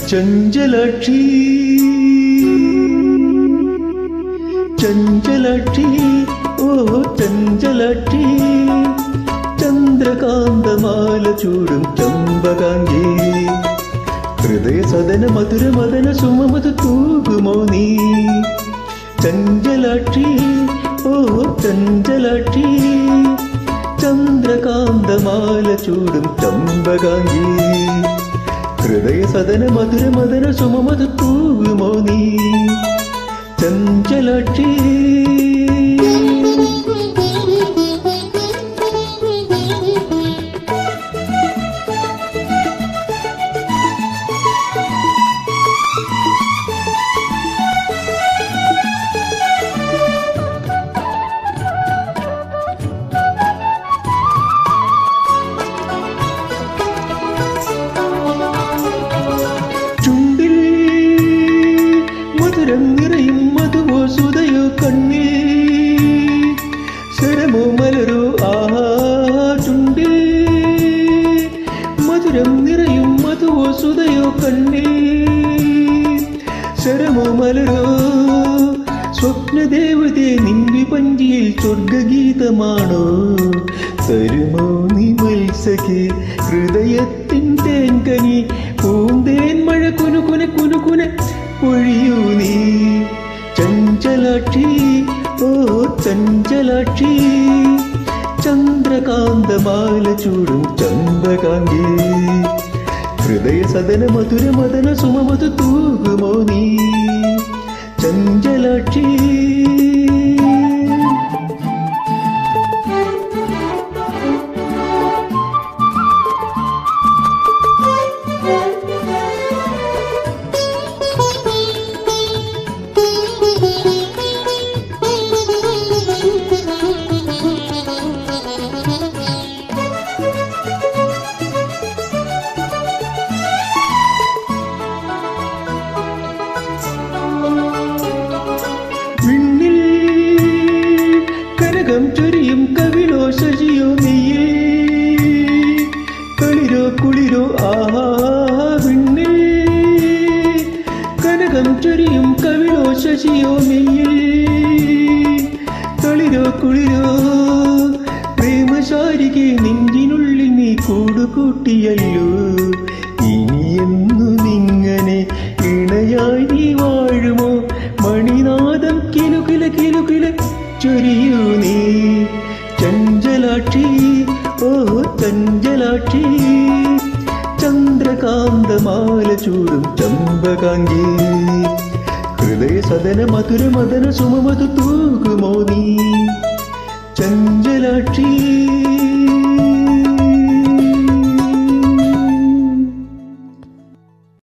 ചഞ്ചലാക്ഷി ചഞ്ചലാക്ഷി ഓ ചഞ്ചലാക്ഷി ചന്ദ്രകാന്തമാല ചൂടും ചമ്പകാംഗി ഹൃദയ സദന മധുര മദന സുമമത് തൂകുമോ നീ ചഞ്ചലാക്ഷി ഓ ചഞ്ചലാക്ഷി ചന്ദ്രകാന്തമാല ചൂടും ചമ്പകാംഗി ഹൃദയ സദന മധുര മദന സുമമത് തൂകുമോ നീ ചഞ്ചലാക്ഷി നിറയും മധുവോ സുതയോ കണ്ണിൽ ശരമോ മലരോ ആഹാ ചുണ്ടിൽ മധുരം നിറയും മധുവോ സുതയോ കണ്ണിൽ ശരമോ മലരോ സ്വപ്നദേവതേ നിന്റെ പഞ്ചിയിൽ സ്വർഗഗീതമാണോ തരുമോ നീ മത്സഖി ഹൃദയത്തിൻ തേൻകനി പൂന്തേൻ മഴ കുനുകുന കുനുകുന ഒഴിയൂ നീ ചഞ്ചലാക്ഷി ഓ ചഞ്ചലാക്ഷി ചന്ദ്രകാന്തമാല ചൂടും ചമ്പകാംഗി ഹൃദയ സദന മധുര മദന സുമമത് തൂകുമോ നീ ചഞ്ചലാക്ഷി ചൊരിയും കവിളോ ശശിയോ നെയ്യേ കളിരോ കുളിരോ ആഹാ വിണ്ണിൽ കനകം ചൊരിയും കവിളോ ശശിയോ നെയ്യേ കളിരോ കുളിരോ പ്രേമശാരികെ നെഞ്ചിനുള്ളിൽ നീ കൂടുകൂട്ടിയല്ലോ ഇനിയെന്നു നിങ്ങനെ ഇണയായി നീ വാഴുമോ മണിനാദം കിലുകില കിലുകില ചൊരിയൂ നീ ചഞ്ചലാക്ഷി ഓ ചഞ്ചലാക്ഷി ചന്ദ്രകാന്തമാല ചൂടും ചമ്പകാംഗി ഹൃദയ സദന മധുര മദന സുമമത് തൂകുമോ നീ ചഞ്ചലാക്ഷി